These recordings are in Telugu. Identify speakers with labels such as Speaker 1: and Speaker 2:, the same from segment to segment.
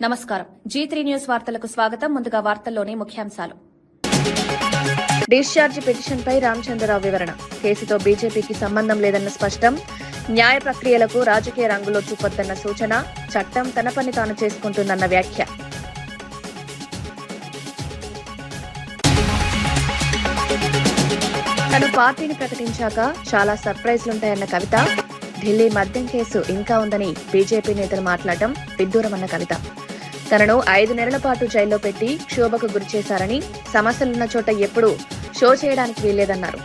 Speaker 1: నమస్కారం. G3 న్యూస్ వార్తలకు స్వాగతం. ముందుగా వార్తల్లోని ముఖ్యాంశాలు. డిశ్చార్జ్ పిటిషన్పై రామచంద్రరావు వివరణ. కేసుతో బీజేపీకి సంబంధం లేదన్న స్పష్టం. న్యాయ ప్రక్రియలకు రాజకీయ రంగులో చూపొద్దన్న సూచన. చట్టం తన పని తాను చేసుకుంటుందన్న వ్యాఖ్య. తను పార్టీని ప్రకటించాక చాలా సర్ప్రైజ్లుంటాయన్న కవిత. ఢిల్లీ మద్యం కేసు ఇంకా ఉందని బీజేపీ నేతలు మాట్లాడటం విడ్డూరమన్న కవిత. తనను 5 నెలల పాటు జైల్లో పెట్టి క్షోభకు గురిచేశారని, సమస్యలున్న చోట ఎప్పుడూ షో చేయడానికి వీల్లేదన్నారు.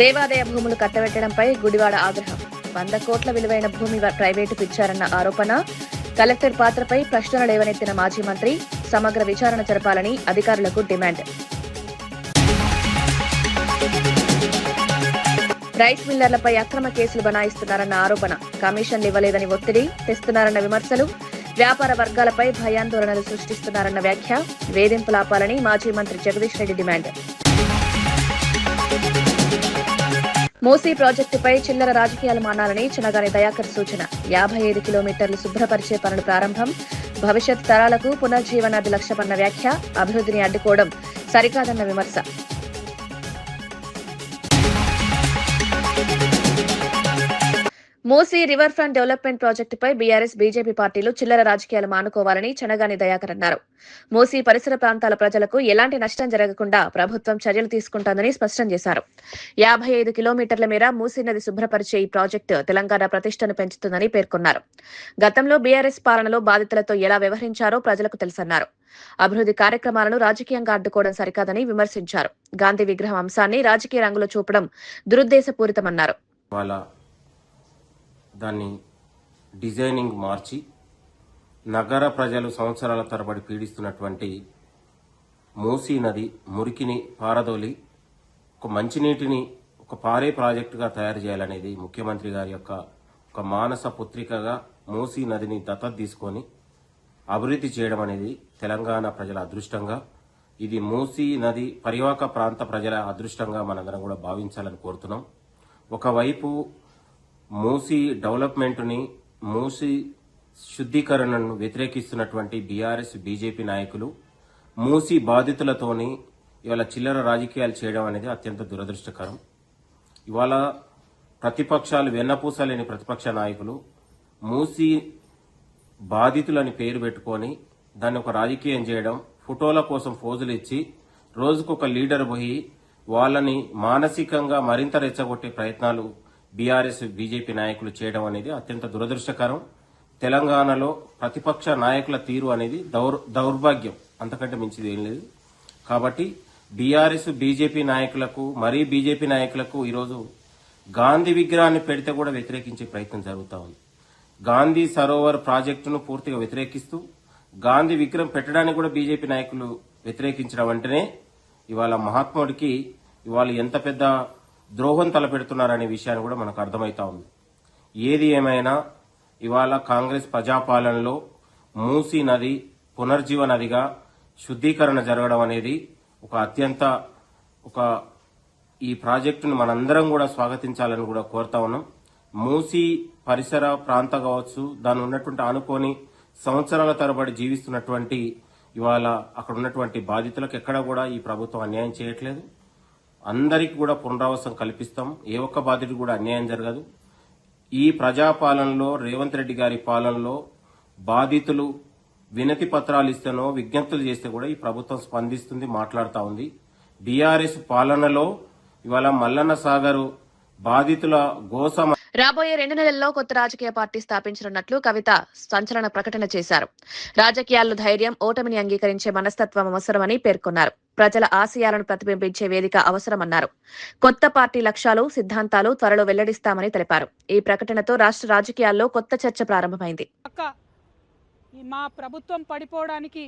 Speaker 1: దేవాదాయ భూములు కట్టబెట్టడంపై గుడివాడ ఆగ్రహం. 100 కోట్ల విలువైన భూమి ప్రైవేటుకు ఇచ్చారన్న ఆరోపణ. కలెక్టర్ పాత్రపై ప్రశ్నలు లేవనెత్తిన మాజీ మంత్రి. సమగ్ర విచారణ జరపాలని అధికారులకు డిమాండ్. రైస్ మిల్లర్లపై అక్రమ కేసులు బనాయిస్తున్నారన్న ఆరోపణ. కమిషన్లు ఇవ్వలేదని ఒత్తిడి తెస్తున్నారన్న విమర్శలు. వ్యాపార వర్గాలపై భయాందోళనలు సృష్టిస్తున్నారన్న వ్యాఖ్య. వేధింపులాపాలని మాజీ మంత్రి జగదీష్ రెడ్డి డిమాండ్. మూసీ ప్రాజెక్టుపై చిల్లర రాజకీయాలు మానాలని చినగాని దయాకర్ సూచన. 55 కిలోమీటర్లు శుభ్రపరిచే పనులు ప్రారంభం. భవిష్యత్ తరాలకు పునర్జీవనాది లక్ష్యమన్న వ్యాఖ్య. అభివృద్ధిని అడ్డుకోవడం సరికాదన్న విమర్శ. మూసీ రివర్ ఫ్రంట్ డెవలప్మెంట్ ప్రాజెక్టుపై బీఆర్ఎస్ బీజేపీ పార్టీలు చిల్లర రాజకీయాలు మానుకోవాలని చెనగాని దయాకర్ అన్నారు. మూసీ పరిసర ప్రాంతాల ప్రజలకు ఎలాంటి నష్టం జరగకుండా ప్రభుత్వం చర్యలు తీసుకుంటోందని స్పష్టం చేశారు. 55 కిలోమీటర్ల మేర మూసీ నది శుభ్రపరిచే ఈ ప్రాజెక్టు తెలంగాణ ప్రతిష్టను పెంచుతుందని పేర్కొన్నారు. గతంలో బీఆర్ఎస్ పాలనలో బాధితులతో ఎలా వ్యవహరించారో ప్రజలకు తెలుసన్నారు. అభివృద్ధి కార్యక్రమాలను రాజకీయంగా అడ్డుకోవడం సరికాదని విమర్శించారు. గాంధీ విగ్రహం అంశాన్ని రాజకీయ రంగులో చూపడం దురుద్దేశపూరితమన్నారు.
Speaker 2: దాన్ని డిజైనింగ్ మార్చి నగర ప్రజలు సంవత్సరాల తరబడి పీడిస్తున్నటువంటి మూసీ నది మురికిని పారదోలి ఒక మంచినీటిని ఒక పారే ప్రాజెక్టుగా తయారు చేయాలనేది ముఖ్యమంత్రి గారి యొక్క ఒక మానస పుత్రికగా మూసీ నదిని దత్తత తీసుకొని అభివృద్ధి చేయడం అనేది తెలంగాణ ప్రజల అదృష్టంగా, ఇది మూసీ నది పరివాహక ప్రాంత ప్రజల అదృష్టంగా మనందరం కూడా భావించాలని కోరుతున్నాం. ఒకవైపు మూసీ డెవలప్మెంట్ని, మూసీ శుద్ధీకరణను వ్యతిరేకిస్తున్నటువంటి బీఆర్ఎస్ బీజేపీ నాయకులు మూసీ బాధితులతోని ఇవాళ చిల్లర రాజకీయాలు చేయడం అనేది అత్యంత దురదృష్టకరం. ఇవాళ ప్రతిపక్షాలు వెన్నపూసలేని ప్రతిపక్ష నాయకులు మూసీ బాధితులని పేరు పెట్టుకొని దాన్ని ఒక రాజకీయం చేయడం, ఫోటోల కోసం ఫోజులు ఇచ్చి రోజుకొక లీడర్ పోయి వాళ్ళని మానసికంగా మరింత రెచ్చగొట్టే ప్రయత్నాలు బీఆర్ఎస్ బీజేపీ నాయకులు చేయడం అనేది అత్యంత దురదృష్టకరం. తెలంగాణలో ప్రతిపక్ష నాయకుల తీరు అనేది దౌర్భాగ్యం, అంతకంటే మించిది ఏం లేదు. కాబట్టి బీఆర్ఎస్ బీజేపీ నాయకులకు, మరీ బీజేపీ నాయకులకు ఈరోజు గాంధీ విగ్రహాన్ని పెడితే కూడా వ్యతిరేకించే ప్రయత్నం జరుగుతూ ఉంది. గాంధీ సరోవర్ ప్రాజెక్టును పూర్తిగా వ్యతిరేకిస్తూ గాంధీ విగ్రహం పెట్టడానికి కూడా బీజేపీ నాయకులు వ్యతిరేకించడం అంటేనే ఇవాళ మహాత్ముడికి ఇవాళ ఎంత పెద్ద ద్రోహం తలపెడుతున్నారనే విషయాన్ని కూడా మనకు అర్థమవుతా ఉంది. ఏది ఏమైనా ఇవాళ కాంగ్రెస్ ప్రజాపాలనలో మూసీ నది పునర్జీవ నదిగా శుద్ధీకరణ జరగడం అనేది ఒక అత్యంత ఈ ప్రాజెక్టును మనందరం కూడా స్వాగతించాలని కూడా కోరుతా ఉన్నాం. మూసీ పరిసర ప్రాంత కావచ్చు, దాని ఉన్నటువంటి ఆనుకొని సంవత్సరాల తరబడి జీవిస్తున్నటువంటి ఇవాళ అక్కడ ఉన్నటువంటి బాధితులకు ఎక్కడ కూడా ఈ ప్రభుత్వం అన్యాయం చేయట్లేదు. అందరికీ కూడా పునరావాసం కల్పిస్తాం. ఏ ఒక్క బాధితుడు కూడా అన్యాయం జరగదు. ఈ ప్రజాపాలనలో, రేవంత్ రెడ్డి గారి పాలనలో బాధితులు వినతి పత్రాలు ఇస్తేనో విజ్ఞప్తులు చేస్తే కూడా ఈ ప్రభుత్వం స్పందిస్తుంది, మాట్లాడుతూ ఉంది. బీఆర్ఎస్ పాలనలో ఇవాళ మల్లన్న సాగర్ బాధితుల గోస
Speaker 1: రాబోయే 2 నెలల్లో కొత్త రాజకీయ పార్టీ స్థాపించనున్నట్లు కవిత సంచలన ప్రకటన చేశారు. రాజకీయాల్లో ధైర్యం, ఓటమిని అంగీకరించే మనస్తత్వం అవసరమని పేర్కొన్నారు. ప్రజల ఆశయాలను ప్రతిబింబించే వేదిక అవసరమన్నారు. కొత్త పార్టీ లక్ష్యాలు, సిద్ధాంతాలు త్వరలో వెల్లడిస్తామని తెలిపారు. ఈ ప్రకటనతో రాష్ట్ర రాజకీయాల్లో కొత్త చర్చ ప్రారంభమైంది.
Speaker 3: మా ప్రభుత్వం పడిపోవడానికి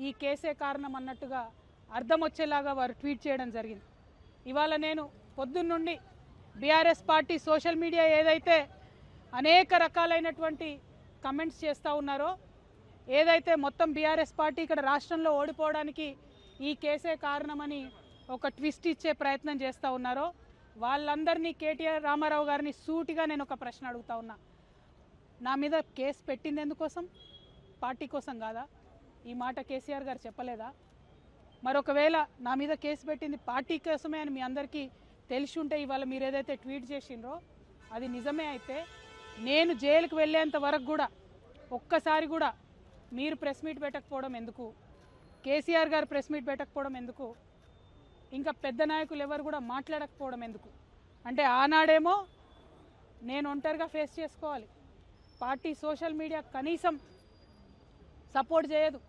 Speaker 3: ఈ కేసే కారణం అన్నట్టుగా అర్థం వచ్చేలాగా వారు ట్వీట్ చేయడం జరిగింది. ఇవాళ నేను పొద్దున్నుండి బీఆర్ఎస్ పార్టీ సోషల్ మీడియా ఏదైతే అనేక రకాలైనటువంటి కమెంట్స్ చేస్తూ ఉన్నారో, ఏదైతే మొత్తం బీఆర్ఎస్ పార్టీ ఇక్కడ రాష్ట్రంలో ఓడిపోవడానికి ఈ కేసే కారణమని ఒక ట్విస్ట్ ఇచ్చే ప్రయత్నం చేస్తూ ఉన్నారో, వాళ్ళందరినీ కేటీఆర్ రామారావు గారిని సూటిగా నేను ఒక ప్రశ్న అడుగుతా ఉన్నా. నా మీద కేసు పెట్టింది ఎందుకోసం? పార్టీ కోసం కాదా? ఈ మాట కేసీఆర్ గారు చెప్పలేదా? మరొకవేళ నా మీద కేసు పెట్టింది పార్టీ కోసమే అని మీ అందరికీ తెలిసి ఉంటే ఇవాళ మీరు ఏదైతే ట్వీట్ చేసిండ్రో అది నిజమే అయితే నేను జైలుకు వెళ్ళేంత వరకు కూడా ఒక్కసారి కూడా మీరు ప్రెస్ మీట్ పెట్టకపోవడం ఎందుకు? కేసీఆర్ గారు ప్రెస్ మీట్ పెట్టకపోవడం ఎందుకు? ఇంకా పెద్ద నాయకులు ఎవరు కూడా మాట్లాడకపోవడం ఎందుకు? అంటే ఆనాడేమో నేను ఒంటరిగా ఫేస్ చేసుకోవాలి, పార్టీ సోషల్ మీడియా కనీసం సపోర్ట్ చేయదు.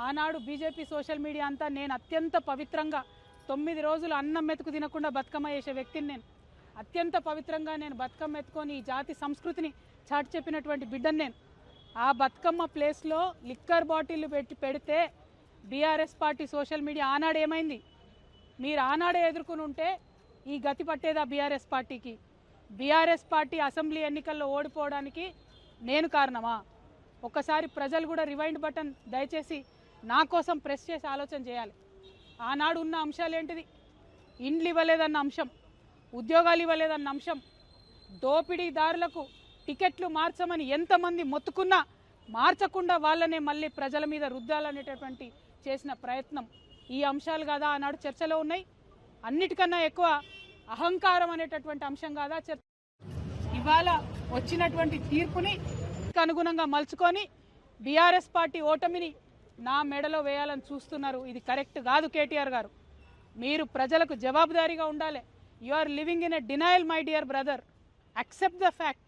Speaker 3: ఆనాడు బీజేపీ సోషల్ మీడియా అంతా నేను అత్యంత పవిత్రంగా 9 రోజులు అన్నం మెతుకు తినకుండా బతుకమ్మ చేసే వ్యక్తిని నేను. అత్యంత పవిత్రంగా నేను బతుకమ్మ ఎత్తుకొని ఈ జాతి సంస్కృతిని చాటి చెప్పినటువంటి బిడ్డను నేను. ఆ బతుకమ్మ ప్లేస్లో లిక్కర్ బాటిల్ పెడితే బీఆర్ఎస్ పార్టీ సోషల్ మీడియా ఆనాడు ఏమైంది? మీరు ఆనాడే ఎదుర్కొని ఉంటే ఈ గతి పట్టేదా బీఆర్ఎస్ పార్టీకి? బీఆర్ఎస్ పార్టీ అసెంబ్లీ ఎన్నికల్లో ఓడిపోవడానికి నేను కారణమా? ఒక్కసారి ప్రజలు కూడా రివైండ్ బటన్ దయచేసి నా కోసం ప్రెస్ చేసి ఆలోచన చేయాలి. ఆనాడు ఉన్న అంశాలు ఏంటిది? ఇండ్లు ఇవ్వలేదన్న అంశం, ఉద్యోగాలు ఇవ్వలేదన్న అంశం, దోపిడీదారులకు టికెట్లు మార్చమని ఎంతమంది మొత్తుకున్నా మార్చకుండా వాళ్ళనే మళ్ళీ ప్రజల మీద రుద్దాలనేటటువంటి చేసిన ప్రయత్నం, ఈ అంశాలు కాదా ఆనాడు చర్చలో ఉన్నాయి? అన్నిటికన్నా ఎక్కువ అహంకారం అనేటటువంటి అంశం కాదా చర్చ? ఇవాళ వచ్చినటువంటి తీర్పుని అనుగుణంగా మలుచుకొని బీఆర్ఎస్ పార్టీ ఓటమిని నా మెడలో వేయాలని చూస్తున్నారు. ఇది కరెక్ట్ కాదు. కేటీఆర్ గారు, మీరు ప్రజలకు జవాబుదారీగా ఉండాలి. You are living in a denial my dear brother. Accept the fact,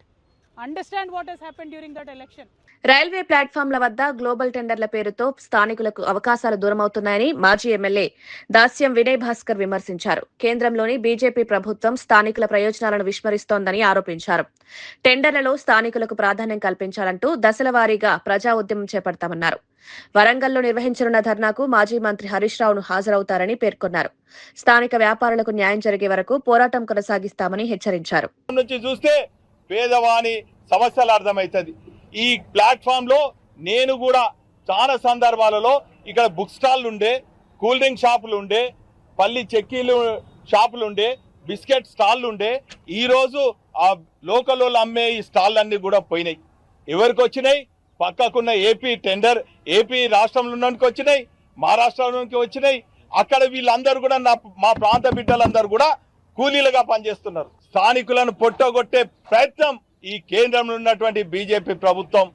Speaker 3: understand what he's happened during that election.
Speaker 1: Railway ప్లాట్ఫామ్ల వద్ద గ్లోబల్ టెండర్ల పేరుతో స్థానికులకు అవకాశాలు దూరమవుతున్నాయని మాజీ ఎమ్మెల్యే దాస్యం వినయ్ భాస్కర్ విమర్శించారు. కేంద్రంలోని బీజేపీ ప్రభుత్వం స్థానికుల ప్రయోజనాలను విస్మరిస్తోందని ఆరోపించారు. టెండర్లలో స్థానికులకు ప్రాధాన్యం కల్పించాలంటూ దశల వారీగా ప్రజా ఉద్యమం చేపడతామన్నారు. వరంగల్లో నిర్వహించనున్న ధర్నాకు మాజీ మంత్రి హరీష్ రావును హాజరవుతారని పేర్కొన్నారు. స్థానిక వ్యాపారులకు న్యాయం జరిగే వరకు పోరాటం కొనసాగిస్తామని హెచ్చరించారు.
Speaker 4: పేదవాని సమస్యలు అర్థమవుతుంది. ఈ ప్లాట్ఫామ్ లో నేను కూడా చాలా సందర్భాలలో ఇక్కడ బుక్ స్టాల్ ఉండే, కూల్ డ్రింక్ షాపులు ఉండే, పల్లి చెక్కీలు షాపులు ఉండే, బిస్కెట్ స్టాళ్ళు ఉండే. ఈ రోజు ఆ లోకల్ వాళ్ళు అమ్మే ఈ స్టాల్ అన్ని కూడా పోయినాయి. ఎవరికి వచ్చినాయి? పక్కకున్న ఏపీ టెండర్, ఏపీ రాష్ట్రంలో ఉన్నకి వచ్చినాయి, మహారాష్ట్రలోకి వచ్చినాయి. అక్కడ వీళ్ళందరూ కూడా మా ప్రాంత బిడ్డలందరూ కూడా కూలీలుగా పనిచేస్తున్నారు. స్థానికులను పొట్టగొట్టే ప్రయత్నం ఈ కేంద్రంలో ఉన్నటువంటి బీజేపీ ప్రభుత్వం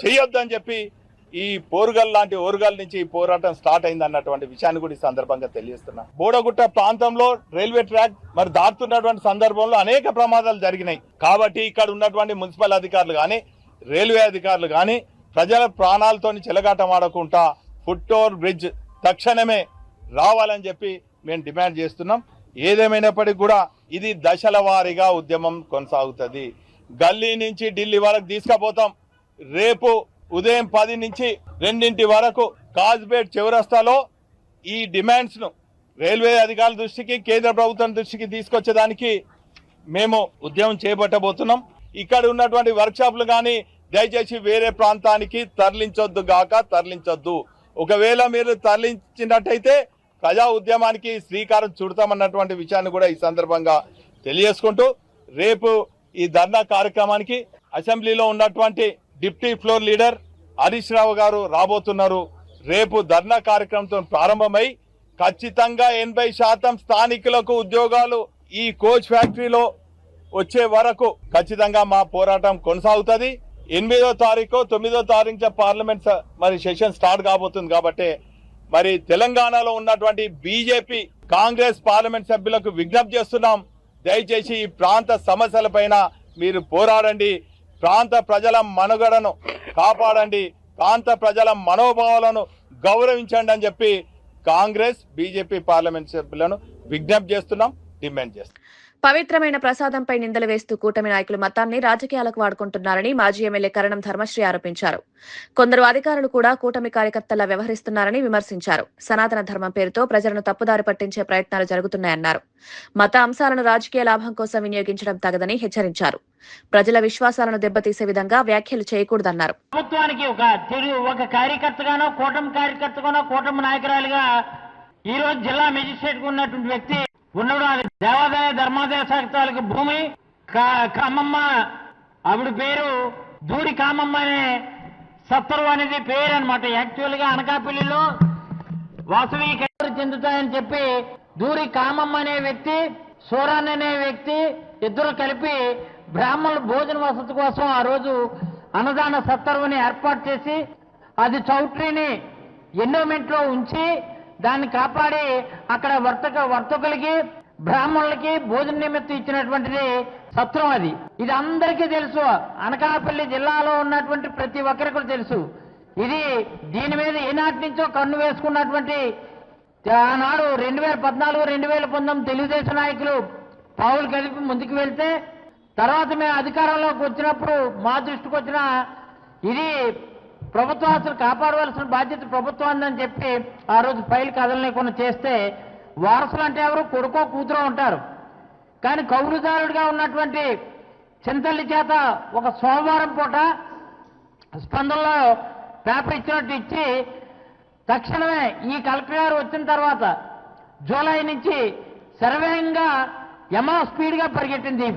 Speaker 4: చేయొద్దని చెప్పి ఈ పోరుగల్ లాంటి ఓరుగల్ నుంచి ఈ పోరాటం స్టార్ట్ అయింది అన్నటువంటి విషయాన్ని కూడా ఈ సందర్భంగా తెలియజేస్తున్నా. బోడగుట్ట ప్రాంతంలో రైల్వే ట్రాక్ మరి దాటుతున్నటువంటి సందర్భంలో అనేక ప్రమాదాలు జరిగినాయి. కాబట్టి ఇక్కడ ఉన్నటువంటి మున్సిపల్ అధికారులు కానీ, రైల్వే అధికారులు కానీ ప్రజల ప్రాణాలతో చెలగాటమాడకుండా ఫుట్ ఓవర్ బ్రిడ్జ్ తక్షణమే రావాలని చెప్పి మేము డిమాండ్ చేస్తున్నాం. ఏదేమైనప్పటికీ కూడా ఇది దశల వారీగా ఉద్యమం కొనసాగుతుంది. గల్లీ నుంచి ఢిల్లీ వరకు తీసుకుపోతాం. రేపు ఉదయం 10 నుంచి 2 వరకు కాజ్పేట్ చౌరస్తాలో ఈ డిమాండ్స్ ను రైల్వే అధికారుల దృష్టికి, కేంద్ర ప్రభుత్వం దృష్టికి తీసుకొచ్చేదానికి మేము ఉద్యమం చేపట్టబోతున్నాం. ఇక్కడ ఉన్నటువంటి వర్క్ షాపులు కానీ దయచేసి వేరే ప్రాంతానికి తరలించొద్దు. ఒకవేళ మీరు తరలించినట్టయితే ప్రజా ఉద్యమానికి శ్రీకారం చుడతామన్నటువంటి విషయాన్ని కూడా ఈ సందర్భంగా తెలియజేసుకుంటూ, రేపు ఈ ధర్నా కార్యక్రమానికి అసెంబ్లీలో ఉన్నటువంటి deputy floor leader Harish Rao గారు రాబోతున్నారు. రేపు ధర్నా కార్యక్రమంతో ప్రారంభమై ఖచ్చితంగా 80% స్థానికులకు ఉద్యోగాలు ఈ కోచ్ ఫ్యాక్టరీలో వచ్చే వరకు ఖచ్చితంగా మా పోరాటం కొనసాగుతుంది. 8వ తారీఖు 9వ తారీఖు పార్లమెంట్ మరి సెషన్ స్టార్ట్ కాబోతుంది. కాబట్టి మరి తెలంగాణలో ఉన్నటువంటి బీజేపీ, కాంగ్రెస్ పార్లమెంట్ సభ్యులకు విజ్ఞప్తి చేస్తున్నాం. దయచేసి ఈ ప్రాంత సమస్యలపైన మీరు పోరాడండి, ప్రాంత ప్రజల మనుగడను కాపాడండి, ప్రాంత ప్రజల మనోభావాలను గౌరవించండి అని చెప్పి కాంగ్రెస్, బీజేపీ పార్లమెంట్ సభ్యులను విజ్ఞప్తి చేస్తున్నాం, డిమాండ్ చేస్తున్నాం.
Speaker 1: పవిత్రమైన ప్రసాదంపై నిందలు వేస్తూ కూటమి నాయకులు మతాన్ని రాజకీయాలకు వాడుకుంటున్నారని మాజీ ఎమ్మెల్యే కరణం ధర్మశ్రీ ఆరోపించారు. కొందరు అధికారులు కూడా కూటమి కార్యకర్తలా వ్యవహరిస్తున్నారని విమర్శించారు. సనాతన ధర్మం పేరుతో ప్రజలను తప్పుదారి పట్టించే ప్రయత్నాలు జరుగుతున్నాయన్నారు. మత అంశాలను రాజకీయ లాభం కోసం వినియోగించడం తగదని హెచ్చరించారు. ప్రజల విశ్వాసాలను దెబ్బతీసే విధంగా వ్యాఖ్యలు చేయకూడదన్నారు.
Speaker 5: ప్రభుత్వానికి ఒక కార్యకర్తగానో, కూటమి నాయకురాలుగా ఈ రోజు జిల్లా మెజిస్ట్రేట్ ఉన్నటువంటి వ్యక్తి ఉన్నాడు. దేవాదాయ ధర్మాదాయ శాఖలకు భూమి ఖమ్మమ్మ ఆవిడ పేరు దూరి కామమ్మ అనే సత్తరు అనేది పేరు అనమాట. యాక్చువల్గా అనకాపల్లిలో వాసవి చెందుతాయని చెప్పి దూరి కామమ్మ అనే వ్యక్తి, సూరాన్ అనే వ్యక్తి ఇద్దరు కలిపి బ్రాహ్మణుల భోజన వసతి కోసం ఆ రోజు అన్నదాన సత్తరువుని ఏర్పాటు చేసి అది చౌట్రీని ఎండోమెంట్లో ఉంచి దాన్ని కాపాడి అక్కడ వర్తకులకి బ్రాహ్మణులకి భోజన నిమిత్తం ఇచ్చినటువంటిది సత్రం. అది ఇది అందరికీ తెలుసు. అనకాపల్లి జిల్లాలో ఉన్నటువంటి ప్రతి ఒక్కరికి తెలుసు. ఇది దీని మీద ఏనాటి నుంచో కన్ను వేసుకున్నటువంటి ఆనాడు 2014, 2019 తెలుగుదేశం నాయకులు పావులు కలిపి ముందుకు వెళ్తే తర్వాత మేము అధికారంలోకి వచ్చినప్పుడు మా దృష్టికి వచ్చిన ఇది ప్రభుత్వం అసలు కాపాడవలసిన బాధ్యత ప్రభుత్వం అందని చెప్పి ఆ రోజు ఫైల్ కదలలేకుండా చేస్తే వారసులు అంటే ఎవరు కొడుకో కూతురో ఉంటారు. కానీ కౌలుదారుడిగా ఉన్నటువంటి చింతల్లి చేత ఒక సోమవారం పూట స్పందనలో పేపర్ ఇచ్చినట్టు ఇచ్చి తక్షణమే ఈ కలెక్టర్ గారు వచ్చిన తర్వాత జూలై నుంచి సర్వేయంగా స్పీడ్గా పరిగెట్టింది ఈ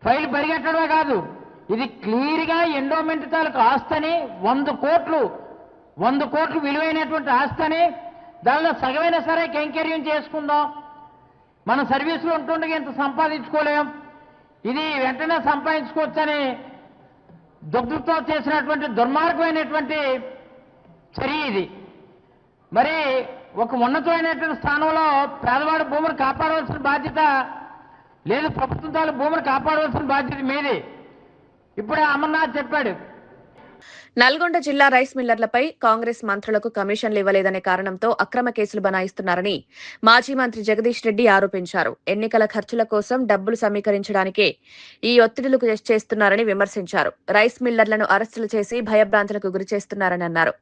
Speaker 5: ఫైలు పరిగెట్టడమే కాదు, ఇది క్లియర్గా ఎండోమెంట్ తాలూకు ఆస్తని 100 కోట్లు విలువైనటువంటి ఆస్తని దానిలో సగమైనా సరే కైంకర్యం చేసుకుందాం, మన సర్వీసులో ఉంటుండగా ఇంత సంపాదించుకోలేం, ఇది వెంటనే సంపాదించుకోవచ్చని దుగ్ధతో చేసినటువంటి దుర్మార్గమైనటువంటి చర్య ఇది. మరి ఒక ఉన్నతమైనటువంటి స్థానంలో పేదవాడి భూములు కాపాడవలసిన బాధ్యత లేదు, ప్రభుత్వం తాలూ భూములు కాపాడవలసిన బాధ్యత మీది. ఇప్పుడే అమర్నాథ్ చెప్పాడు.
Speaker 1: నల్గొండ జిల్లా రైస్ మిల్లర్లపై కాంగ్రెస్ మంత్రులకు కమిషన్లు ఇవ్వలేదనే కారణంతో అక్రమ కేసులు బనాయిస్తున్నారని మాజీ మంత్రి జగదీష్ రెడ్డి ఆరోపించారు. ఎన్నికల ఖర్చుల కోసం డబ్బులు సమీకరించడానికే ఈ ఒత్తిడులు చేస్తున్నారని విమర్శించారు. రైస్ మిల్లర్లను అరెస్టులు చేసి భయభ్రాంతులకు గురి చేస్తున్నారని అన్నారు.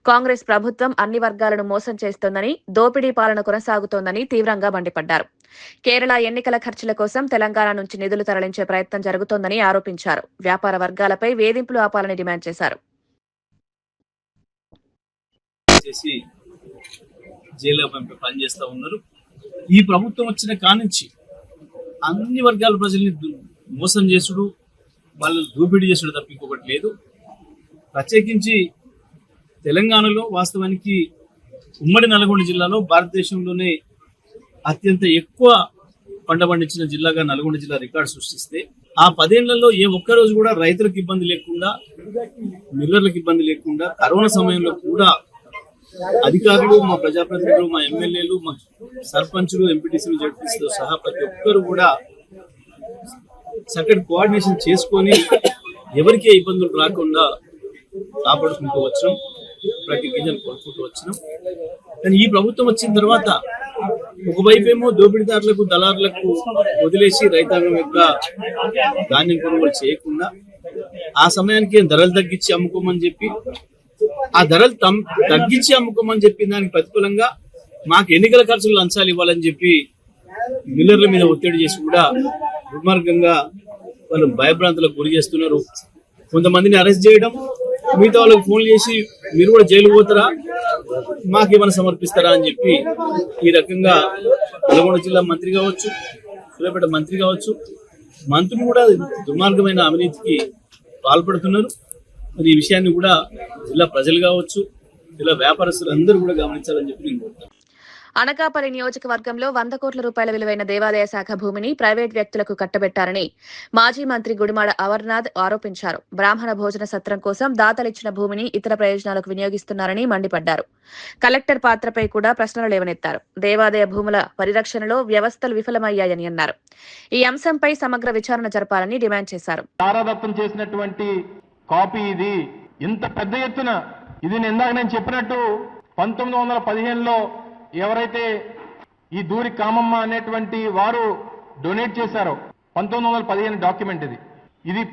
Speaker 1: కాంగ్రెస్ ప్రభుత్వం అన్ని వర్గాలను మోసం చేస్తోందని, దోపిడీ పాలన కొనసాగుతోందని తీవ్రంగా మండిపడ్డారు. కేరళ ఎన్నికల ఖర్చుల కోసం తెలంగాణ నుంచి నిధులు తరలించే ప్రయత్నం జరుగుతోందని ఆరోపించారు. వ్యాపార వర్గాలపై వేధింపులు ఆపాలని డిమాండ్ చేశారు.
Speaker 6: చేసి జైల్లో పనిచేస్తూ ఉన్నారు. ఈ ప్రభుత్వం వచ్చిన కానుంచి అన్ని వర్గాల ప్రజల్ని మోసం చేసుడు, వాళ్ళని దోపిడీ చేసుడు తప్ప ఇంకొకటి లేదు. ప్రత్యేకించి తెలంగాణలో వాస్తవానికి ఉమ్మడి నల్గొండ జిల్లాలో భారతదేశంలోనే అత్యంత ఎక్కువ పంట పండించిన జిల్లాగా నల్గొండ జిల్లా రికార్డు సృష్టిస్తే ఆ 10 ఏళ్లలో ఏ ఒక్కరోజు కూడా రైతులకు ఇబ్బంది లేకుండా, మిల్లర్లకు ఇబ్బంది లేకుండా, కరోనా సమయంలో కూడా అధికారులు, మా ప్రజాప్రతినిధులు, మా ఎమ్మెల్యేలు, మా సర్పంచులు, ఎంపీటీసీలు, జడ్పీసీతో సహా ప్రతి ఒక్కరు కూడా చక్కటి కోఆర్డినేషన్ చేసుకొని ఎవరికే ఇబ్బందులు రాకుండా కాపాడుకుంటూ వచ్చినాం, ప్రతి గింజను కొనుక్కుంటూ వచ్చినాం. కానీ ఈ ప్రభుత్వం వచ్చిన తర్వాత ఒకవైపేమో దోపిడీదారులకు, దళారులకు వదిలేసి రైతాంగం యొక్క ధాన్యం కొనుగోలు చేయకుండా ఆ సమయానికి ధరలు తగ్గించి అమ్ముకోమని చెప్పి, ఆ ధరలు తగ్గించి అమ్ముకోమని చెప్పి దానికి ప్రతికూలంగా మాకు ఎన్నికల ఖర్చులు లంచాలు ఇవ్వాలని చెప్పి మిల్లర్ల మీద ఒత్తిడి చేసి కూడా దుర్మార్గంగా వాళ్ళు భయభ్రాంతులకు గురి చేస్తున్నారు. కొంతమందిని అరెస్ట్ చేయడం, మిగతా వాళ్ళకి ఫోన్లు చేసి మీరు కూడా జైలు పోతారా, మాకేమైనా సమర్పిస్తారా అని చెప్పి ఈ రకంగా నల్గొండ జిల్లా మంత్రి కావచ్చు, సూర్యాపేట మంత్రి కావచ్చు, మంత్రులు కూడా దుర్మార్గమైన అవినీతికి పాల్పడుతున్నారు. మరి ఈ విషయాన్ని కూడా జిల్లా ప్రజలు కావచ్చు, జిల్లా వ్యాపారస్తులు అందరూ కూడా గమనించాలని చెప్పి నేను కోరుతాను.
Speaker 1: అనకాపల్లి నియోజకవర్గంలో 100 కోట్ల రూపాయల విలువైన దేవాదాయ శాఖ భూమిని ప్రైవేట్ వ్యక్తులకు కట్టబెట్టారని మాజీ మంత్రి గుడిమాడ అమర్నాథ్ ఆరోపించారు. బ్రాహ్మణ భోజన సత్రం కోసం దాతలిచ్చిన భూమిని ఇతర ప్రయోజనాలకు వినియోగిస్తున్నారని మండిపడ్డారు. కలెక్టర్ పాత్రపై కూడా ప్రశ్నలు లేవనెత్తారు. దేవాదాయ భూముల పరిరక్షణలో వ్యవస్థలు విఫలమయ్యాయని అన్నారు. ఈ అంశంపై సమగ్ర విచారణ జరపాలని డిమాండ్ చేశారు.
Speaker 7: తారాదత్తం చేసినటువంటి కాపీ ఇది. ఇంత పెద్ద ఎత్తున ఇది ఇందాక నేను చెప్పినట్టు 1915లో ఎవరైతే ఈ దూరి కామమ్మ అనేటువంటి వారు డొనేట్ చేశారో 1915 డాక్యుమెంట్ ఇది. ఇది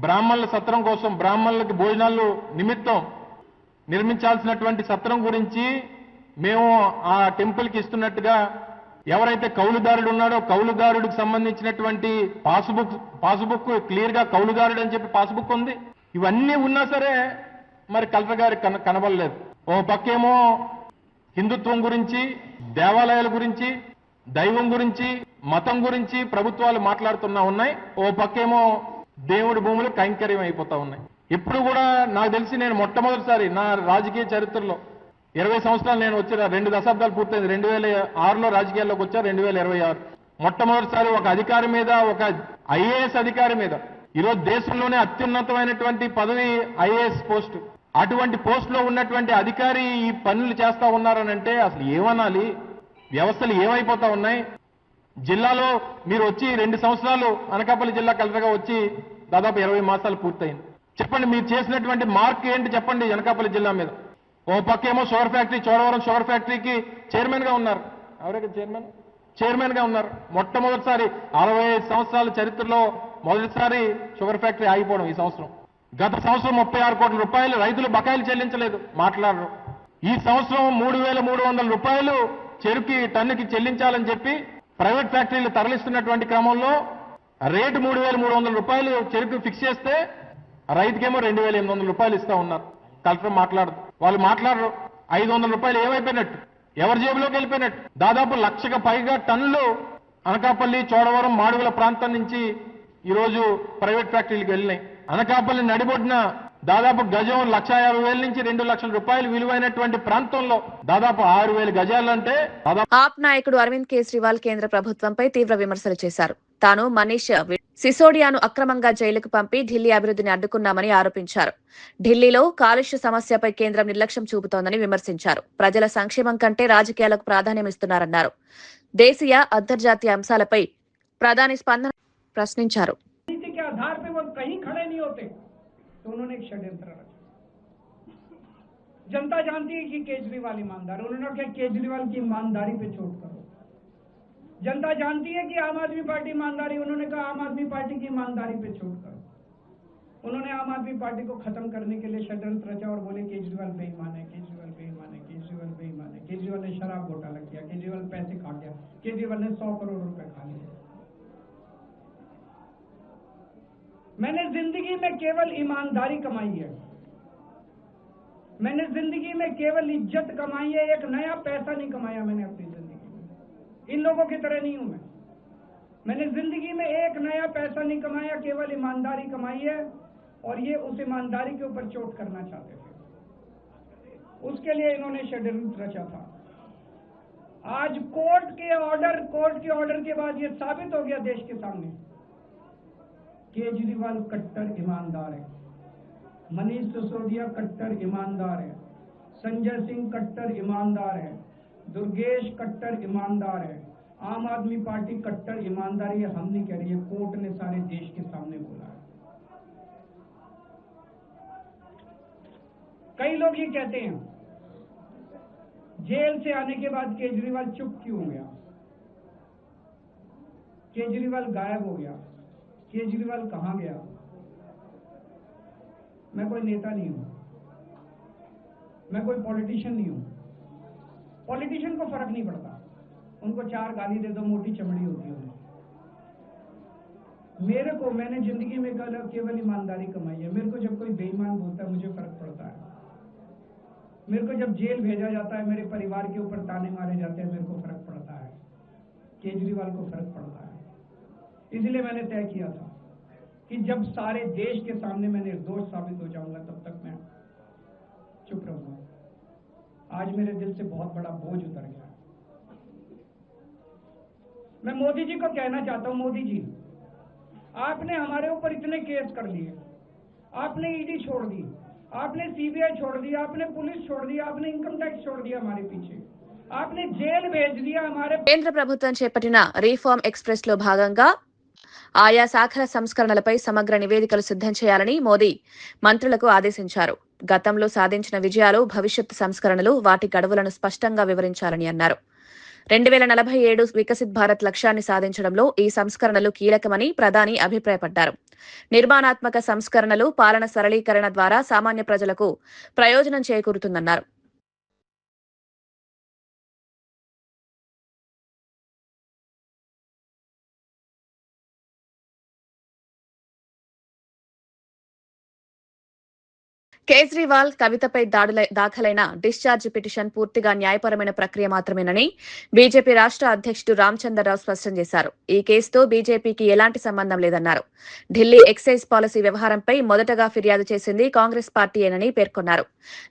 Speaker 7: బ్రాహ్మణుల సత్రం కోసం, బ్రాహ్మణులకి భోజనాలు నిమిత్తం నిర్మించాల్సినటువంటి సత్రం గురించి మేము ఆ టెంపుల్కి ఇస్తున్నట్టుగా ఎవరైతే కౌలుదారుడు ఉన్నాడో కౌలుదారుడికి సంబంధించినటువంటి పాస్బుక్ క్లియర్ గా కౌలుదారుడు అని చెప్పి పాస్బుక్ ఉంది. ఇవన్నీ ఉన్నా సరే మరి కలెక్టర్ గారికి కనబడలేదు. ఓ పక్కేమో హిందుత్వం గురించి, దేవాలయాల గురించి, దైవం గురించి, మతం గురించి ప్రభుత్వాలు మాట్లాడుతున్నా ఉన్నాయి. ఓ పక్కేమో దేవుడి భూములు కైంకర్యం అయిపోతా ఉన్నాయి. ఇప్పుడు కూడా నాకు తెలిసి నేను మొట్టమొదటిసారి నా రాజకీయ చరిత్రలో 20 సంవత్సరాలు నేను వచ్చిన 2 దశాబ్దాలు పూర్తయింది. 2006లో రాజకీయాల్లోకి వచ్చా, 2026 మొట్టమొదటిసారి ఒక అధికారి మీద, ఒక ఐఏఎస్ అధికారి మీద, ఈరోజు దేశంలోనే అత్యున్నతమైనటువంటి పదవి ఐఏఎస్ పోస్ట్, అటువంటి పోస్ట్ లో ఉన్నటువంటి అధికారి ఈ పనులు చేస్తా ఉన్నారనంటే అసలు ఏమనాలి? వ్యవస్థలు ఏమైపోతా ఉన్నాయి? జిల్లాలో మీరు వచ్చి 2 సంవత్సరాలు అనకాపల్లి జిల్లా కలెక్టర్గా వచ్చి దాదాపు 20 మాసాలు పూర్తయింది. చెప్పండి, మీరు చేసినటువంటి మార్క్ ఏంటి చెప్పండి అనకాపల్లి జిల్లా మీద. ఓ పక్కేమో షుగర్ ఫ్యాక్టరీ, చోడవరం షుగర్ ఫ్యాక్టరీకి చైర్మన్ గా ఉన్నారు. ఎవరైతే చైర్మన్ గా ఉన్నారు. మొట్టమొదటిసారి 65 సంవత్సరాల చరిత్రలో మొదటిసారి షుగర్ ఫ్యాక్టరీ ఆగిపోవడం ఈ సంవత్సరం. గత సంవత్సరం 36 కోట్ల రూపాయలు రైతులు బకాయిలు చెల్లించలేదు, మాట్లాడరు. ఈ సంవత్సరం 3,300 రూపాయలు చెరుకు టన్నుకి చెల్లించాలని చెప్పి ప్రైవేట్ ఫ్యాక్టరీలు తరలిస్తున్నటువంటి క్రమంలో రేటు 3,300 రూపాయలు చెరుకు ఫిక్స్ చేస్తే రైతుకేమో 2,800 రూపాయలు ఇస్తా ఉన్నారు. కలెక్టర్ మాట్లాడదు, వాళ్ళు మాట్లాడరు. 500 రూపాయలు ఏమైపోయినట్టు, ఎవరి జేబులోకి వెళ్ళిపోయినట్టు. దాదాపు 1,00,000కు పైగా టన్నులు అనకాపల్లి, చోడవరం, మాడుగుల ప్రాంతం నుంచి ఈరోజు ప్రైవేట్ ఫ్యాక్టరీలకు వెళ్ళినాయి. అనకాపల్లి నడిబొడ్డున దాదాపు గజం 1,50,000 నుంచి 2,00,000 రూపాయలు విలువైనటువంటి ప్రాంతంలో దాదాపు 6,000 గజాలంటే
Speaker 1: ఆప్ నాయకుడు అరవింద్ కేజ్రీవాల్ కేంద్ర ప్రభుత్వంపై తీవ్ర విమర్శలు చేశారు. తాను మనీష్ సిసోడియాను అక్రమంగా జైలుకు పంపి ఢిల్లీ అభివృద్ధిని అడ్డుకున్నామని ఆరోపించారు. ఢిల్లీలో కాలుష్య సమస్యపై కేంద్రం నిర్లక్ష్యం చూపుతోందని విమర్శించారు. ప్రజల సంక్షేమం కంటే రాజకీయాలకు ప్రాధాన్యమిస్తున్నారన్నారు. దేశీయ, అంతర్జాతీయ అంశాలపై ప్రధాని స్పందన ప్రశ్నించారు.
Speaker 8: तो उन्होंने एक षड्यंत्र रचा। जनता जानती है कि केजरीवाल ईमानदार, उन्होंने क्या केजरीवाल की ईमानदारी पे चोट करो। जनता जानती है कि आम आदमी पार्टी ईमानदारी, उन्होंने कहा आम आदमी पार्टी की ईमानदारी पे चोट करो। उन्होंने आम आदमी पार्टी को खत्म करने के लिए षड्यंत्र रचा और बोले केजरीवाल बेईमान है, केजरीवाल बेईमान है, केजरीवाल बेईमान है। केजरीवाल ने शराब घोटाला किया, केजरीवाल पैसे खा गया, केजरीवाल ने 100 करोड़ रुपए खा लिए। मैंने जिंदगी में केवल ईमानदारी कमाई है, मैंने जिंदगी में केवल इज्जत कमाई है, एक नया पैसा नहीं कमाया मैंने अपनी जिंदगी में। इन लोगों की तरह नहीं हूं मैं। मैंने जिंदगी में एक नया पैसा नहीं कमाया, केवल ईमानदारी कमाई है, और ये उस ईमानदारी के ऊपर चोट करना चाहते थे। उसके लिए इन्होंने षड्यंत्र रचा था। आज कोर्ट के ऑर्डर के बाद ये साबित हो गया देश के सामने, केजरीवाल कट्टर ईमानदार है, मनीष सिसोदिया कट्टर ईमानदार है, संजय सिंह कट्टर ईमानदार है, दुर्गेश कट्टर ईमानदार है, आम आदमी पार्टी कट्टर ईमानदारी है। हम नहीं कह रही है, कोर्ट ने सारे देश के सामने बोला है। कई लोग ये कहते हैं जेल से आने के बाद केजरीवाल चुप क्यों हो गया, केजरीवाल गायब हो गया, केजरीवाल कहां गया। मैं कोई नेता नहीं हूं, मैं कोई पॉलिटिशियन नहीं हूं। पॉलिटिशियन को फर्क नहीं पड़ता, उनको 4 गाली दे दो, मोटी चमड़ी होती है। मैंने जिंदगी में केवल ईमानदारी कमाई है। मेरे को जब कोई बेईमान बोलता है मुझे फर्क पड़ता है। मेरे को जब जेल भेजा जाता है, मेरे परिवार के ऊपर ताने मारे जाते हैं, मेरे को फर्क पड़ता है। केजरीवाल को फर्क पड़ता है। इसलिए मैंने तय किया था कि जब सारे देश के सामने मैं निर्दोष साबित हो जाऊंगा तब तक मैं चुप रहूंगा। आज मेरे दिल से बहुत बड़ा बोझ उतर गया। मैं मोदी जी को कहना चाहता हूं, मोदी जी आपने हमारे ऊपर इतने केस कर लिए, आपने ईडी छोड़ दी, आपने सीबीआई छोड़ दी, आपने पुलिस छोड़ दी, आपने इनकम टैक्स छोड़ दिया हमारे पीछे, आपने जेल भेज दिया हमारे।
Speaker 1: కేంద్ర ప్రభుత్వం చేపట్టిన రీఫార్మ్ ఎక్స్ప్రెస్ లో భాగంగా ఆయా శాఖల సంస్కరణలపై సమగ్ర నివేదికలు సిద్ధం చేయాలని మోదీ మంత్రులకు ఆదేశించారు. గతంలో సాధించిన విజయాలు, భవిష్యత్ సంస్కరణలు, వాటి గడువులను స్పష్టంగా వివరించాలని అన్నారు. 2047 వికసిత్ భారత్ లక్ష్యాన్ని సాధించడంలో ఈ సంస్కరణలు కీలకమని ప్రధాని అభిప్రాయపడ్డారు. నిర్మాణాత్మక సంస్కరణలు, పాలన సరళీకరణ ద్వారా సామాన్య ప్రజలకు ప్రయోజనం చేకూరుతుందన్నారు. కేజ్రీవాల్ కవితపై దాఖలైన డిశ్చార్జ్ పిటిషన్ పూర్తిగా న్యాయపరమైన ప్రక్రియ మాత్రమేనని బీజేపీ రాష్ట్ర అధ్యక్షుడు రామచంద్రరావు స్పష్టం చేశారు. ఈ కేసుతో బీజేపీకి ఎలాంటి సంబంధం లేదన్నారు. ఢిల్లీ ఎక్సైజ్ పాలసీ వ్యవహారంపై మొదటగా ఫిర్యాదు చేసింది కాంగ్రెస్ పార్టీయేనని పేర్కొన్నారు.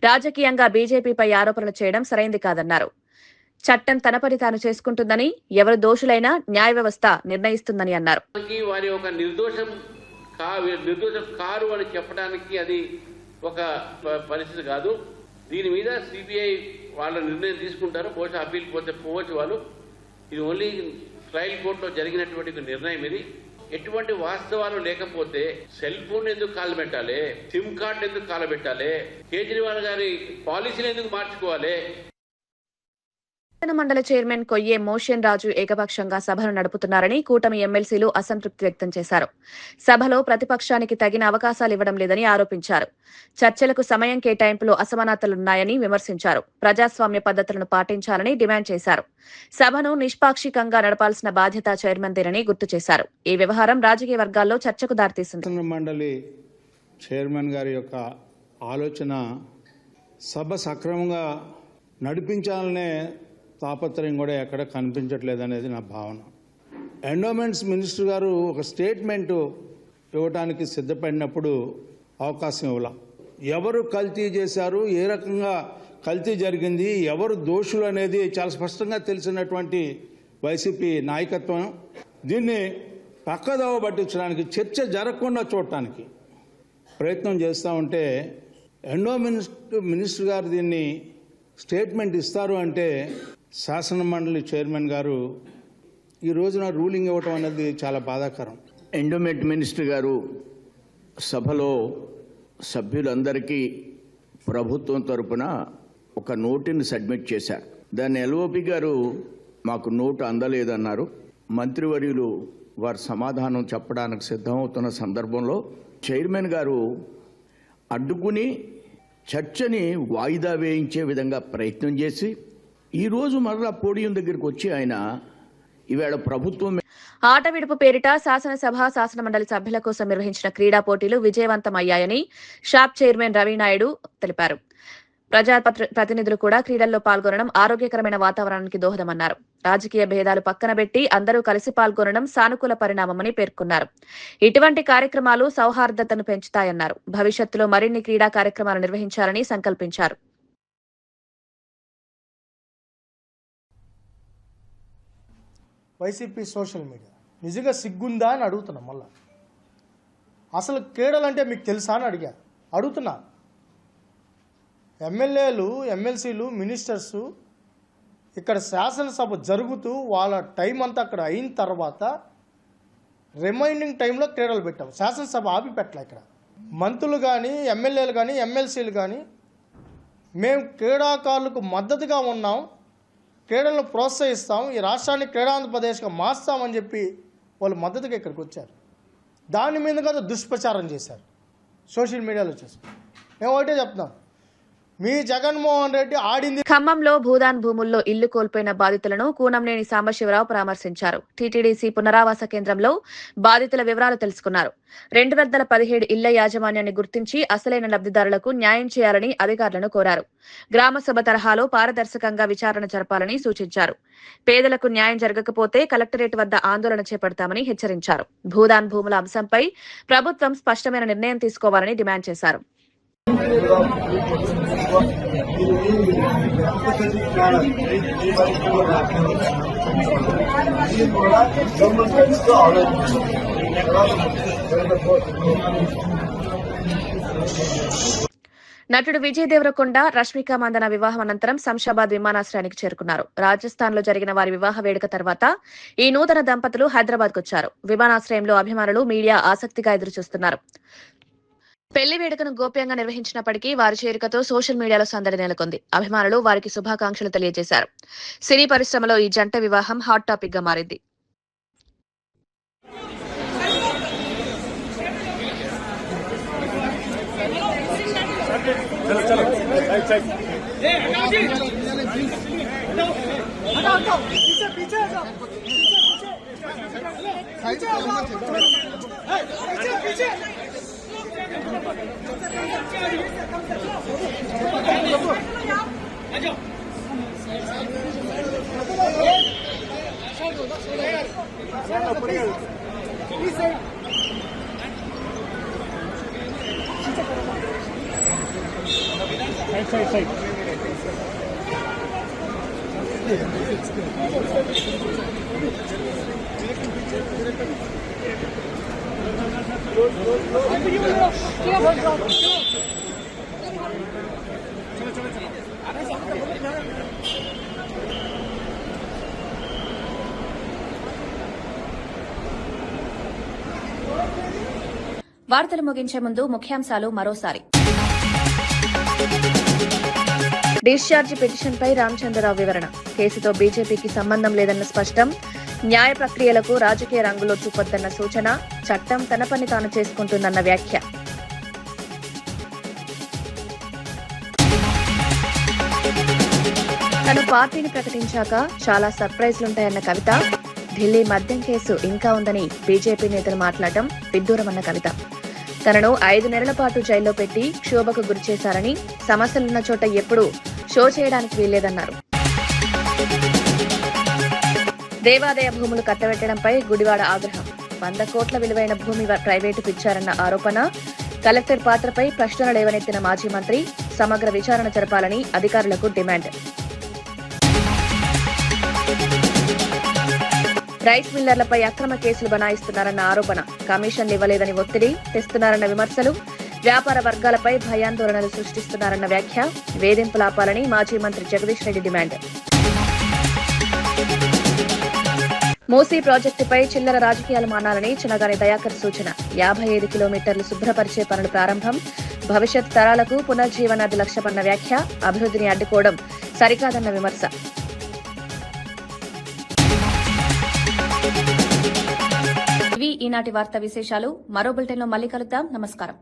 Speaker 1: రాజకీయంగా బీజేపీపై ఆరోపణలు చేయడం సరైంది కాదన్నారు. చట్టం తన పని తాను చేసుకుంటుందని, ఎవరు దోషులైనా న్యాయ వ్యవస్థ నిర్ణయిస్తుందని అన్నారు.
Speaker 9: వారి ఒక నిర్దోషం కారు అని చెప్పడానికి అది ఒక పరిస్థితి కాదు. దీని మీద సిబిఐ వాళ్ళ నిర్ణయం తీసుకుంటారు. బహుశా అప్పీల్ పోవచ్చు వాళ్ళు. ఇది ఓన్లీ ట్రయల్ కోర్టులో జరిగినటువంటి నిర్ణయం. ఇది ఎటువంటి వాస్తవాలు లేకపోతే సెల్ ఫోన్ ఎందుకు కాలు పెట్టాలి, సిమ్ కార్డు ఎందుకు కాలు పెట్టాలి, కేజ్రీవాల్ గారి పాలసీలు ఎందుకు మార్చుకోవాలి?
Speaker 1: మండలి చైర్మన్ కొయ్యే మోషన్ రాజు ఏకపక్షంగా సభను నడుపుతున్నారని కూటమి ఎమ్మెల్సీలు అసంతృప్తి వ్యక్తం చేశారు. సభలో ప్రతిపక్షానికి తగిన అవకాశాలు ఇవ్వడం లేదని ఆరోపించారు. చర్చలకు సమయం కేటాయింపులో అసమానతలున్నాయని విమర్శించారు. ప్రజాస్వామ్య పద్ధతులను పాటించాలని డిమాండ్ చేశారు. సభను నిష్పాక్షికంగా నడపాల్సిన బాధ్యత చైర్మన్దేనని గుర్తు చేశారు. ఈ వ్యవహారం రాజకీయ వర్గాల్లో చర్చకు దారితీసింది.
Speaker 10: మండలి చైర్మన్ గారి యొక్క ఆలోచన సభ సక్రమంగా నడిపించాలనే తాపత్రయం కూడా ఎక్కడ కనిపించట్లేదు అనేది నా భావన. ఎండోమెంట్స్ మినిస్టర్ గారు ఒక స్టేట్మెంట్ ఇవ్వడానికి సిద్ధపడినప్పుడు అవకాశం ఇవ్వాల. ఎవరు కల్తీ చేశారు, ఏ రకంగా కల్తీ జరిగింది, ఎవరు దోషులు అనేది చాలా స్పష్టంగా తెలిసినటువంటి వైసీపీ నాయకత్వం దీన్ని పక్కదోవ పట్టించడానికి, చర్చ జరగకుండా చూడటానికి ప్రయత్నం చేస్తూ ఉంటే మినిస్టర్ గారు దీన్ని స్టేట్మెంట్ ఇస్తారు అంటే శాసన మండలి చైర్మన్ గారు ఈ రోజున రూలింగ్ ఇవ్వటం అనేది చాలా బాధాకరం.
Speaker 11: ఎండోమెంట్ మినిస్టర్ గారు సభలో సభ్యులందరికీ ప్రభుత్వం తరపున ఒక నోటుని సబ్మిట్ చేశారు. దాన్ని ఎల్ఓపి గారు మాకు నోటు అందలేదన్నారు. మంత్రివర్యులు వారు సమాధానం చెప్పడానికి సిద్ధమవుతున్న సందర్భంలో చైర్మన్ గారు అడ్డుకుని చర్చని వాయిదా వేయించే విధంగా ప్రయత్నం చేసి ఈరోజు మరలా పోడియం దగ్గరికి వచ్చి ఆయన ఈవేళ ప్రభుత్వం
Speaker 1: ఆట విడుపు పేరిట శాసనసభ శాసనమండలి సభ్యుల కోసం నిర్వహించిన క్రీడా పోటీలు విజయవంతమయ్యాయని షాప్ చైర్మన్ రవినాయుడు తెలిపారు. ప్రజాప్రతినిధులు కూడా క్రీడల్లో పాల్గొనడం ఆరోగ్యకరమైన వాతావరణానికి దోహదమన్నారు. రాజకీయ భేదాలు పక్కన పెట్టి అందరూ కలిసి పాల్గొనడం సానుకూల పరిణామమని పేర్కొన్నారు. ఇటువంటి కార్యక్రమాలు సౌహార్దతను పెంచుతాయన్నారు. భవిష్యత్తులో మరిన్ని క్రీడా కార్యక్రమాలు నిర్వహించాలని సంకల్పించారు.
Speaker 12: వైసీపీ సోషల్ మీడియా నిజంగా సిగ్గుందా అని అడుగుతున్నా. మళ్ళా అసలు క్రీడలంటే మీకు తెలుసా అని అడుగుతున్నా. ఎమ్మెల్యేలు, ఎమ్మెల్సీలు, మినిస్టర్సు ఇక్కడ శాసనసభ జరుగుతూ వాళ్ళ టైం అంతా అక్కడ అయిన తర్వాత రిమైనింగ్ టైంలో క్రీడలు పెట్టాం. శాసనసభ ఆపి పెట్టలే. ఇక్కడ మంత్రులు కానీ, ఎమ్మెల్యేలు కానీ, ఎమ్మెల్సీలు కానీ మేము క్రీడాకారులకు మద్దతుగా ఉన్నాం, క్రీడలను ప్రోత్సహిస్తాం, ఈ రాష్ట్రాన్ని క్రీడాంధ్రప్రదేశ్గా మార్స్తామని చెప్పి వాళ్ళు మద్దతుగా ఇక్కడికి వచ్చారు. దాని మీద కదా దుష్ప్రచారం చేశారు సోషల్ మీడియాలో చేసి. మేము ఒకటే చెప్తున్నాం, మీ జగన్మోహన్ రెడ్డి ఆడింది.
Speaker 1: ఖమ్మంలో భూదాన్ భూముల్లో ఇల్లు కోల్పోయిన బాధితులను కూనంనేని సాంబశివరావు పరామర్శించారు. టీటీడీసీ పునరావాస కేంద్రంలో బాధితుల వివరాలు తెలుసుకున్నారు. 2017 ఇళ్ల యాజమాన్యాన్ని గుర్తించి అసలైన లబ్ధిదారులకు న్యాయం చేయాలని అధికారులను కోరారు. గ్రామసభ తరహాలో పారదర్శకంగా విచారణ జరపాలని సూచించారు. పేదలకు న్యాయం జరగకపోతే కలెక్టరేట్ వద్ద ఆందోళన చేపడతామని హెచ్చరించారు. భూదాన్ భూముల అంశంపై ప్రభుత్వం స్పష్టమైన నిర్ణయం తీసుకోవాలని డిమాండ్ చేశారు. నటుడు విజయ్ దేవరకొండ, రష్మిక మందన వివాహం అనంతరం శంషాబాద్ విమానాశ్రయానికి చేరుకున్నారు. రాజస్థాన్ లో జరిగిన వారి వివాహ వేడుక తర్వాత ఈ నూతన దంపతులు హైదరాబాద్ కు వచ్చారు. విమానాశ్రయంలో అభిమానులు, మీడియా ఆసక్తిగా ఎదురుచూస్తున్నారు. పెళ్లి వేడుకను గోప్యంగా నిర్వహించినప్పటికీ వారి చేరికతో సోషల్ మీడియాలో సందడి నెలకొంది. అభిమానులు వారికి శుభాకాంక్షలు తెలియజేశారు. సినీ పరిశ్రమలో ఈ జంట వివాహం హాట్ టాపిక్ గా మారింది. వార్తలు ముగించే ముందు ముఖ్యాంశాలు మరోసారి. డిశ్చార్జ్ పిటిషన్పై రామచంద్రరావు వివరణ. కేసుతో బీజేపీకి సంబంధం లేదన్న స్పష్టం. న్యాయ ప్రక్రియలకు రాజకీయ రంగులో చూపొద్దన్న సూచన. చట్టం తన పని తాను చేసుకుంటుందన్న వ్యాఖ్య. తను పార్టీని ప్రకటించాక చాలా సర్ప్రైజ్లుంటాయన్న కవిత. ఢిల్లీ మద్యం కేసు ఇంకా ఉందని బీజేపీ నేతలు మాట్లాడటం విడ్డూరమన్న కవిత. తనను 5 నెలల పాటు జైల్లో పెట్టి క్షోభకు గురిచేశారని, సమస్యలున్న చోట ఎప్పుడూ షో చేయడానికి వీల్లేదన్నారు. దేవాదాయ భూములు కట్టబెట్టడంపై గుడివాడ ఆగ్రహం. 100 కోట్ల విలువైన భూమి ప్రైవేటుకు ఇచ్చారన్న ఆరోపణ. కలెక్టర్ పాత్రపై ప్రశ్నలు లేవనెత్తిన మాజీ మంత్రి. సమగ్ర విచారణ జరపాలని అధికారులకు డిమాండ్. రైస్ మిల్లర్లపై అక్రమ కేసులు బనాయిస్తున్నారన్న ఆరోపణ. కమిషన్లు ఇవ్వలేదని ఒత్తిడి తెస్తున్నారన్న విమర్శలు. వ్యాపార వర్గాలపై భయాందోళనలు సృష్టిస్తున్నారన్న వ్యాఖ్య. వేధింపులాపాలని మాజీ మంత్రి జగదీష్ రెడ్డి డిమాండ్. మూసీ ప్రాజెక్టుపై చిల్లర రాజకీయాలు మానాలని చనగాని దయాకర్ సూచన. 55 కిలోమీటర్లు శుభ్రపరిచే పనులు ప్రారంభం. భవిష్యత్ తరాలకు పునర్జీవనాది లక్ష్యమన్న వ్యాఖ్య. అభివృద్ధిని అడ్డుకోవడం సరికాదన్న విమర్శ. ఇవి ఈనాటి వార్తా విశేషాలు. మరో బులెటిన్లో మళ్ళీ కలుద్దాం. నమస్కారం.